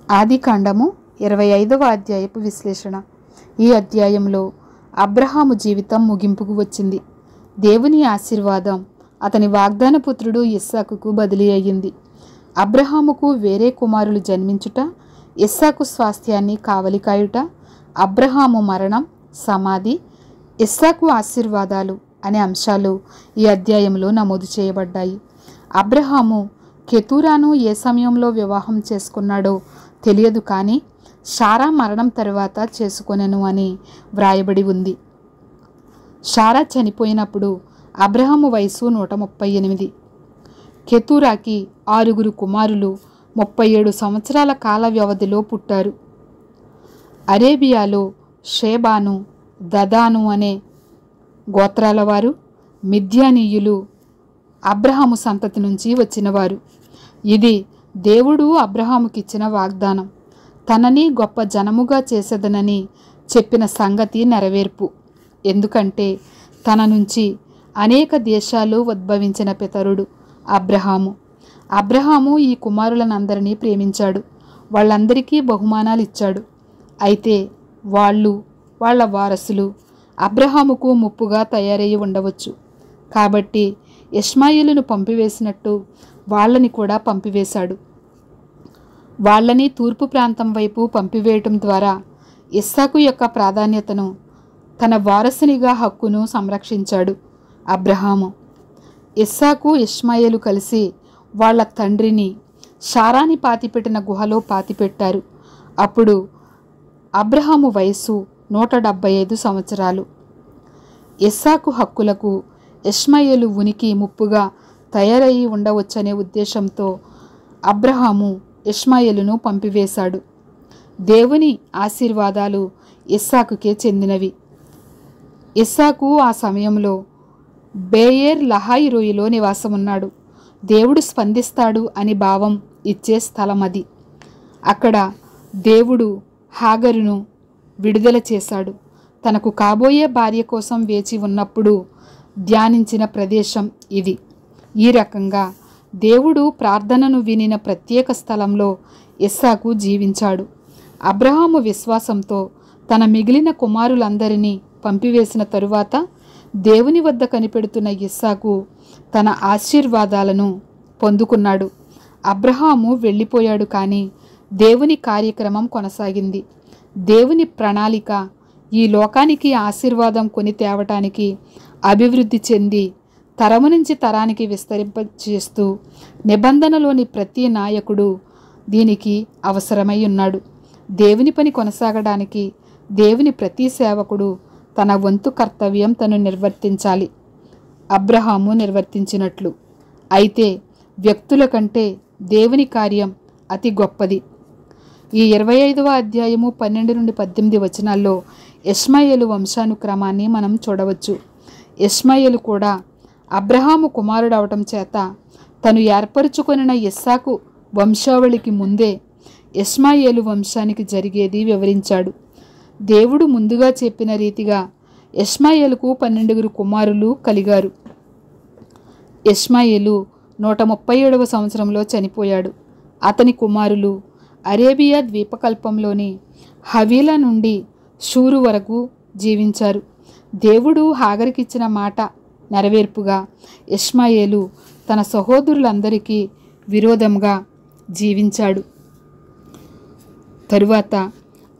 ఆదికాండము 25వ అధ్యాయపు విశ్లేషణ. ఈ అధ్యాయంలో అబ్రహాము జీవితం ముగింపుకు వచ్చింది. దేవుని ఆశీర్వాదం అతని వాగ్దాన పుత్రుడు ఇస్సాకుకు బదిలీ అయ్యింది. అబ్రహాముకు వేరే కుమారులు జన్మించుట, ఇస్సాకు స్వాస్థ్యాన్ని కావలి కాయుట, అబ్రహాము మరణం, సమాధి, ఇస్సాకు ఆశీర్వాదాలు అనే అంశాలు ఈ అధ్యాయంలో నమోదు చేయబడ్డాయి. అబ్రహాము కెతూరాను ఏ సమయంలో వివాహం చేసుకున్నాడో తెలియదు, కానీ శారా మరణం తరువాత చేసుకొనెను అని వ్రాయబడి ఉంది. శారా చనిపోయినప్పుడు అబ్రహాము వయసు 138. కెతూరాకి 6 కుమారులు 37 సంవత్సరాల కాల వ్యవధిలో పుట్టారు. అరేబియాలో షేబాను, దదాను అనే గోత్రాల వారు, మిద్యానీయులు అబ్రహాము సంతతి నుంచి వచ్చినవారు. ఇది దేవుడు అబ్రహాముకిచ్చిన వాగ్దానం. తనని గొప్ప జనముగా చేసేదనని చెప్పిన సంగతి నెరవేర్పు. ఎందుకంటే తన నుంచి అనేక దేశాలు ఉద్భవించిన పితరుడు అబ్రహాము. అబ్రహాము ఈ కుమారులనందరినీ ప్రేమించాడు. వాళ్ళందరికీ బహుమానాలు ఇచ్చాడు. అయితే వాళ్ళ వారసులు అబ్రహాముకు ముప్పుగా తయారయ్యి ఉండవచ్చు. కాబట్టి ఇష్మాయేలును పంపివేసినట్టు వాళ్ళని కూడా పంపివేశాడు. వాళ్ళని తూర్పు ప్రాంతం వైపు పంపివేయటం ద్వారా ఇస్సాకు యొక్క ప్రాధాన్యతను, తన వారసునిగా హక్కును సంరక్షించాడు అబ్రహాము. ఇస్సాకు, ఇష్మాయేలు కలిసి వాళ్ళ తండ్రిని శారాని పాతిపెట్టిన గుహలో పాతిపెట్టారు. అప్పుడు అబ్రహాము వయసు 175 సంవత్సరాలు. ఇస్సాకు హక్కులకు ఇష్మాయేలు ఉనికి ముప్పుగా తయారయ్యి ఉండవచ్చనే ఉద్దేశంతో అబ్రహాము ఇష్మాయేలును పంపివేశాడు. దేవుని ఆశీర్వాదాలు ఇస్సాకుకే చెందినవి. ఇస్సాకు ఆ సమయంలో బేయేర్ లహాయి రోయిలో నివాసమున్నాడు. దేవుడు స్పందిస్తాడు అని భావం ఇచ్చే స్థలం అది. అక్కడ దేవుడు హాగరును విడుదల చేశాడు. తనకు కాబోయే భార్య కోసం వేచి ఉన్నప్పుడు ధ్యానించిన ప్రదేశం ఇది. ఈ రకంగా దేవుడు ప్రార్థనను వినిన ప్రత్యేక స్థలంలో ఇస్సాకు జీవించాడు. అబ్రహాము విశ్వాసంతో తన మిగిలిన కుమారులందరినీ పంపివేసిన తరువాత దేవుని వద్ద కనిపెడుతున్న ఇస్సాకు తన ఆశీర్వాదాలను పొందుకున్నాడు. అబ్రహాము వెళ్ళిపోయాడు, కానీ దేవుని కార్యక్రమం కొనసాగింది. దేవుని ప్రణాళిక ఈ లోకానికి ఆశీర్వాదం కొని తేవటానికి అభివృద్ధి చెంది తరము నుంచి తరానికి విస్తరింపచేస్తూ నిబంధనలోని ప్రతి నాయకుడు దీనికి అవసరమై ఉన్నాడు. దేవుని పని కొనసాగడానికి దేవుని ప్రతి సేవకుడు తన వంతు కర్తవ్యం తను నిర్వర్తించాలి, అబ్రహాము నిర్వర్తించినట్లు. అయితే వ్యక్తుల కంటే దేవుని కార్యం అతి గొప్పది. ఈ 25వ అధ్యాయము 12 నుండి 18 వచనాల్లో ఇష్మాయేలు వంశానుక్రమాన్ని మనం చూడవచ్చు. ఇష్మాయేలు కూడా అబ్రహాము కుమారుడు అవటం చేత తను ఏర్పరచుకొనిన ఇస్సాకు వంశావళికి ముందే ఇష్మాయేలు వంశానికి జరిగేది వివరించాడు. దేవుడు ముందుగా చెప్పిన రీతిగా ఇష్మాయేలుకు 12 కుమారులు కలిగారు. ఇష్మాయేలు 137వ సంవత్సరంలో చనిపోయాడు. అతని కుమారులు అరేబియా ద్వీపకల్పంలోని హవీలా నుండి షూరు వరకు జీవించారు. దేవుడు హాగరుకిచ్చిన మాట నెరవేర్పుగా ఇష్మాయేలు తన సహోదరులందరికీ విరోధంగా జీవించాడు. తరువాత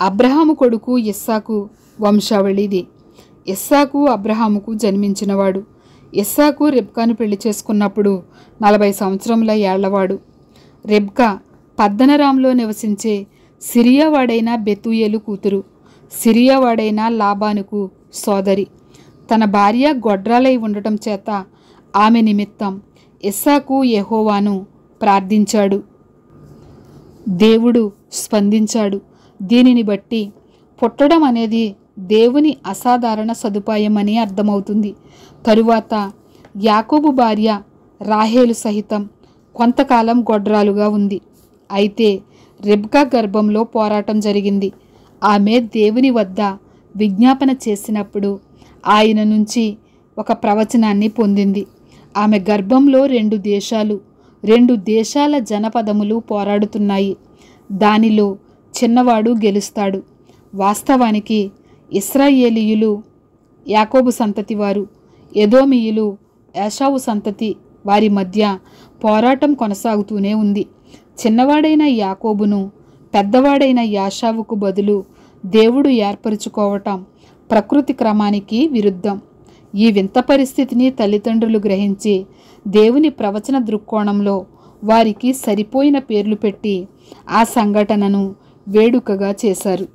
అబ్రహాము కొడుకు ఇస్సాకు వంశావళిది. ఇస్సాకు అబ్రహాముకు జన్మించినవాడు. ఇస్సాకు రెబ్కాను పెళ్లి చేసుకున్నప్పుడు 40 సంవత్సరముల ఏళ్లవాడు. రెబ్కా పద్దనరాంలో నివసించే సిరియావాడైన బెతూయేలు కూతురు. సిరియావాడైన లాబానుకు సోదరి. తన భార్య గొడ్రాలై ఉండటం చేత ఆమె నిమిత్తం ఇస్సాకు యెహోవాను ప్రార్థించాడు. దేవుడు స్పందించాడు. దీనిని బట్టి పుట్టడం అనేది దేవుని అసాధారణ సదుపాయం అని అర్థమవుతుంది. తరువాత యాకోబు భార్య రాహేలు సహితం కొంతకాలం గొడ్రాలుగా ఉంది. అయితే రెబ్కా గర్భంలో పోరాటం జరిగింది. ఆమె దేవుని వద్ద విజ్ఞాపన చేసినప్పుడు ఆయన నుంచి ఒక ప్రవచనాన్ని పొందింది. ఆమె గర్భంలో 2 దేశాల జనపదములు పోరాడుతున్నాయి. దానిలో చిన్నవాడు గెలుస్తాడు. వాస్తవానికి ఇశ్రాయేలీయులు యాకోబు సంతతి వారు, ఎదోమీయులు ఏశావు సంతతి వారి మధ్య పోరాటం కొనసాగుతూనే ఉంది. చిన్నవాడైన యాకోబును పెద్దవాడైన యాషావుకు బదులు దేవుడు ఏర్పరచుకోవటం ప్రకృతి క్రమానికి విరుద్ధం. ఈ వింత పరిస్థితిని తల్లిదండ్రులు గ్రహించి దేవుని ప్రవచన దృక్కోణంలో వారికి సరిపోయిన పేర్లు పెట్టి ఆ సంఘటనను వేడుకగా చేశారు.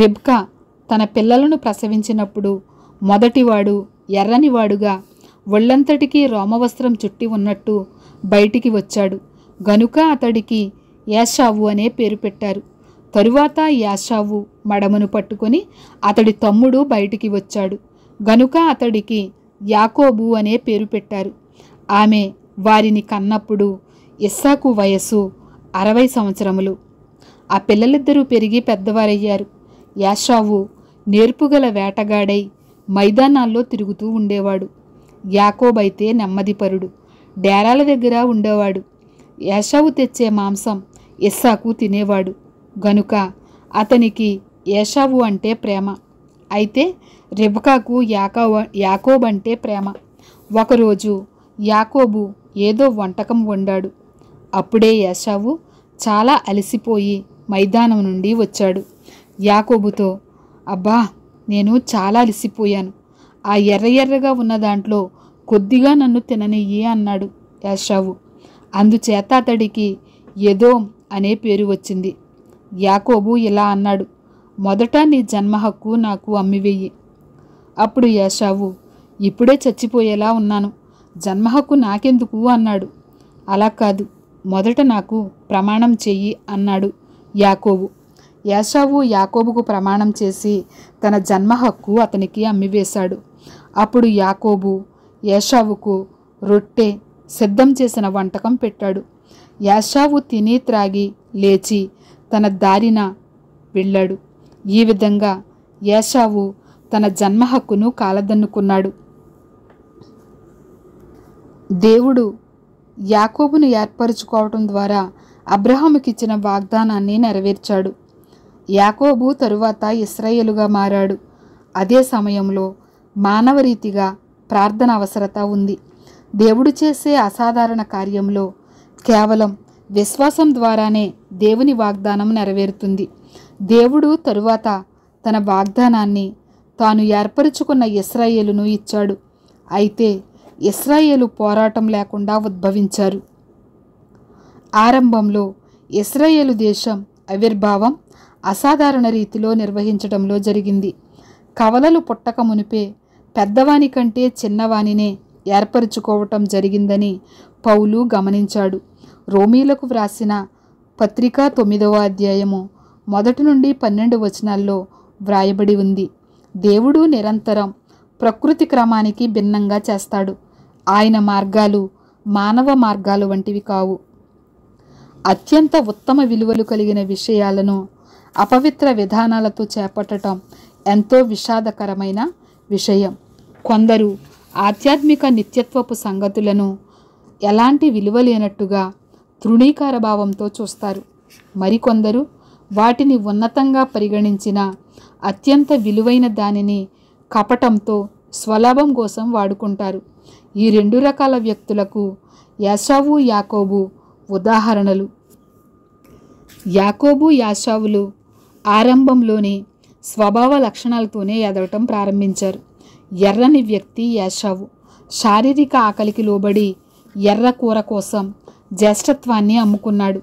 రెబ్కా తన పిల్లలను ప్రసవించినప్పుడు మొదటివాడు ఎర్రనివాడుగా ఒళ్ళంతటికీ రోమవస్త్రం చుట్టి ఉన్నట్టు బయటికి వచ్చాడు గనుక అతడికి ఏశావు అనే పేరు పెట్టారు. తరువాత ఏశావు మడమను పట్టుకొని అతడి తమ్ముడు బయటికి వచ్చాడు గనుక అతడికి యాకోబు అనే పేరు పెట్టారు. ఆమె వారిని కన్నప్పుడు ఇస్సాకు వయస్సు 60 సంవత్సరములు. ఆ పిల్లలిద్దరూ పెరిగి పెద్దవారయ్యారు. ఏశావు నేర్పుగల వేటగాడై మైదానాల్లో తిరుగుతూ ఉండేవాడు. యాకోబైతే నెమ్మదిపరుడు, డేరాల దగ్గర ఉండేవాడు. ఏశావు తెచ్చే మాంసం ఇస్సాకు తినేవాడు గనుక అతనికి ఏశావు అంటే ప్రేమ. అయితే రెబ్కాకు యాకోబు అంటే ప్రేమ. ఒకరోజు యాకోబు ఏదో వంటకం వండాడు. అప్పుడే ఏశావు చాలా అలసిపోయి మైదానం నుండి వచ్చాడు. యాకోబుతో, అబ్బా, నేను చాలా అలసిపోయాను. ఆ ఎర్రగా ఉన్న దాంట్లో కొద్దిగా నన్ను తిననియ్యి అన్నాడు ఏశావు. అందుచేత అతడికి ఎదోం అనే పేరు వచ్చింది. యాకోబు ఇలా అన్నాడు, మొదట నీ జన్మ హక్కు నాకు అమ్మివెయ్యి. అప్పుడు ఏశావు, ఇప్పుడే చచ్చిపోయేలా ఉన్నాను, జన్మ హక్కు నాకెందుకు అన్నాడు. అలా కాదు, మొదట నాకు ప్రమాణం చెయ్యి అన్నాడు యాకోబు. ఏశావు యాకోబుకు ప్రమాణం చేసి తన జన్మ హక్కు అతనికి అమ్మివేశాడు. అప్పుడు యాకోబు ఏశావుకు రొట్టె సిద్ధం చేసిన వంటకం పెట్టాడు. ఏశావు తిని త్రాగి లేచి తన దారిన వెళ్ళాడు. ఈ విధంగా ఏశావు తన జన్మ హక్కును కాలదన్నుకున్నాడు. దేవుడు యాకోబును ఏర్పరచుకోవటం ద్వారా అబ్రహాముకిచ్చిన వాగ్దానాన్ని నెరవేర్చాడు. యాకోబు తరువాత ఇశ్రాయేలుగా మారాడు. అదే సమయంలో మానవరీతిగా ప్రార్థన అవసరత ఉంది. దేవుడు చేసే అసాధారణ కార్యంలో కేవలం విశ్వాసం ద్వారానే దేవుని వాగ్దానం నెరవేరుతుంది. దేవుడు తరువాత తన వాగ్దానాన్ని తాను ఏర్పరచుకున్న ఇశ్రాయేలును ఇచ్చాడు. అయితే ఇశ్రాయేలు పోరాటం లేకుండా ఉద్భవించారు. ఆరంభంలో ఇశ్రాయేలు దేశం ఆవిర్భావం అసాధారణ రీతిలో నిర్వహించడంలో జరిగింది. కవలలు పుట్టక మునిపే పెద్దవాని కంటే చిన్నవానినే ఏర్పరచుకోవటం జరిగిందని పౌలు గమనించాడు. రోమీలకు వ్రాసిన పత్రిక 9వ అధ్యాయము 1 నుండి 12 వచనాల్లో వ్రాయబడి ఉంది. దేవుడు నిరంతరం ప్రకృతి క్రమానికి భిన్నంగా చేస్తాడు. ఆయన మార్గాలు మానవ మార్గాలు వంటివి కావు. అత్యంత ఉత్తమ విలువలు కలిగిన విషయాలను అపవిత్ర విధానాలతో చేపట్టడం ఎంతో విషాదకరమైన విషయం. కొందరు ఆధ్యాత్మిక నిత్యత్వపు సంగతులను ఎలాంటి విలువ లేనట్టుగా తృణీకార భావంతో చూస్తారు. మరికొందరు వాటిని ఉన్నతంగా పరిగణించిన అత్యంత విలువైన దానిని కపటంతో స్వలాభం కోసం వాడుకుంటారు. ఈ 2 రకాల వ్యక్తులకు ఏశావు యాకోబు ఉదాహరణలు. యాకోబు యాశావులు ఆరంభంలోని స్వభావ లక్షణాలతోనే ఎదగటం ప్రారంభించారు. ఎర్రని వ్యక్తి ఏశావు శారీరక ఆకలికి లోబడి ఎర్ర కూర కోసం జ్యేష్ఠత్వాన్ని అమ్ముకున్నాడు.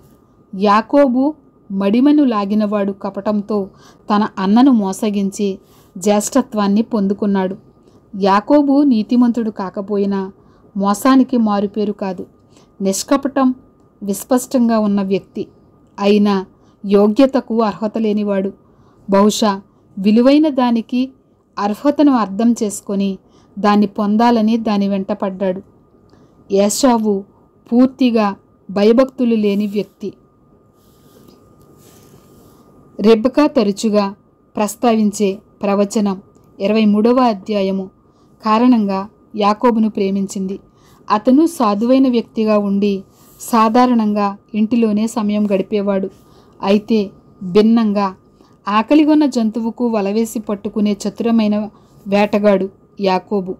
యాకోబు మడిమను లాగినవాడు కపటంతో తన అన్నను మోసగించి జ్యేష్ఠత్వాన్ని పొందుకున్నాడు. యాకోబు నీతిమంతుడు కాకపోయినా మోసానికి మారుపేరు కాదు. నిష్కపటం విస్పష్టంగా ఉన్న వ్యక్తి అయినా యోగ్యతకు అర్హత లేనివాడు. బహుశా విలువైన దానికి అర్హతను అర్థం చేసుకొని దాన్ని పొందాలని దాని వెంట పడ్డాడు. ఏశావు పూర్తిగా భయభక్తులు లేని వ్యక్తి. రెబ్కా తరచుగా ప్రస్తావించే ప్రవచనం 23వ అధ్యాయము కారణంగా యాకోబును ప్రేమించింది. అతను సాధువైన వ్యక్తిగా ఉండి సాధారణంగా ఇంటిలోనే సమయం గడిపేవాడు. అయితే భిన్నంగా ఆకలిగొన్న జంతువుకు వలవేసి పట్టుకునే చతురమైన వేటగాడు యాకోబు.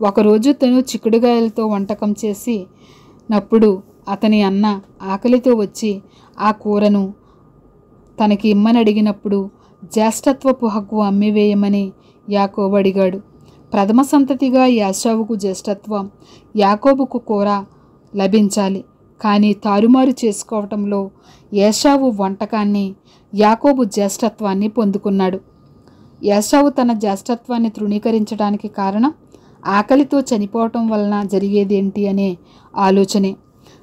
ఒకరోజు తను చిక్కుడుగాయలతో వంటకం చేసినప్పుడు అతని అన్న ఆకలితో వచ్చి ఆ కూరను తనకి ఇమ్మని అడిగినప్పుడు జ్యేష్ఠత్వపు హక్కు అమ్మివేయమని యాకోబు అడిగాడు. ప్రథమ సంతతిగా యాషావుకు జ్యేష్ఠత్వం, యాకోబుకు కూర లభించాలి. కానీ తారుమారు చేసుకోవటంలో ఏశావు వంటకాన్ని, యాకోబు జ్యేష్ఠత్వాన్ని పొందుకున్నాడు. ఏశావు తన జ్యేష్ఠత్వాన్ని తృణీకరించడానికి కారణం ఆకలితో చనిపోవటం వలన జరిగేదేంటి అనే ఆలోచనే.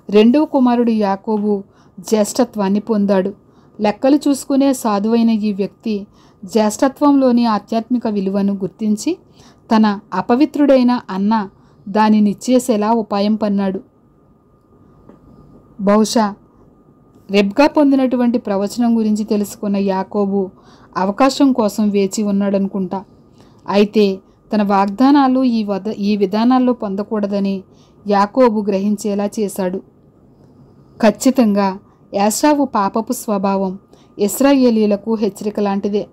రెండవ కుమారుడు యాకోబు జ్యేష్ఠత్వాన్ని పొందాడు. లెక్కలు చూసుకునే సాధువైన ఈ వ్యక్తి జ్యేష్ఠత్వంలోని ఆధ్యాత్మిక విలువను గుర్తించి తన అపవిత్రుడైన అన్న దానినిచ్చేసేలా ఉపాయం పన్నాడు. బహుశా రెబ్కా పొందినటువంటి ప్రవచనం గురించి తెలుసుకున్న యాకోబు అవకాశం కోసం వేచి ఉన్నాడనుకుంటా. అయితే తన వాగ్దానాలు ఈ విధానాల్లో పొందకూడదని యాకోబు గ్రహించేలా చేశాడు. ఖచ్చితంగా ఏశావు పాపపు స్వభావం ఇశ్రాయేలీలకు హెచ్చరిక లాంటిదే.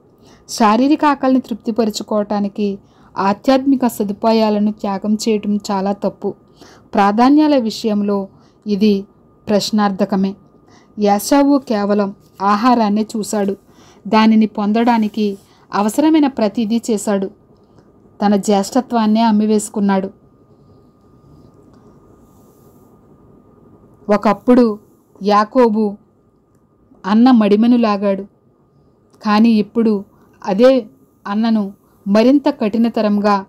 శారీరక ఆకలిని తృప్తిపరుచుకోవటానికి ఆధ్యాత్మిక సదుపాయాలను త్యాగం చేయటం చాలా తప్పు. ప్రాధాన్యాల విషయంలో ఇది ప్రశ్నార్థకమే. ఏశావు కేవలం ఆహారాన్నే చూశాడు. దానిని పొందడానికి అవసరమైన ప్రతిదీ చేశాడు. తన జ్యేష్ఠత్వాన్నే అమ్మివేసుకున్నాడు. ఒకప్పుడు యాకోబు అన్న మడిమెను లాగాడు. కానీ ఇప్పుడు అదే అన్నను మరింత కఠినతరంగా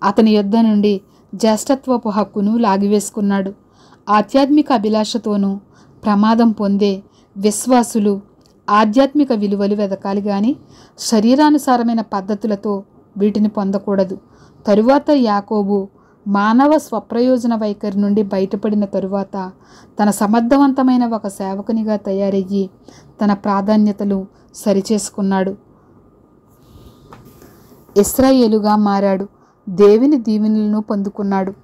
అతని యొద్ద నుండి జ్యేష్ఠత్వపు హక్కును లాగివేసుకున్నాడు. ఆధ్యాత్మిక అభిలాషతోనూ ప్రమాదం పొందే విశ్వాసులు ఆధ్యాత్మిక విలువలు వెదకాలి కానీ శరీరానుసారమైన పద్ధతులతో వీటిని పొందకూడదు. తరువాత యాకోబు మానవ స్వప్రయోజన వైఖరి నుండి బయటపడిన తరువాత తన సమర్థవంతమైన ఒక సేవకునిగా తయారయ్యి తన ప్రాధాన్యతలు సరిచేసుకున్నాడు. ఇశ్రాయేలుగా మారాడు. దేవుని దీవెనలను పొందుకున్నాడు.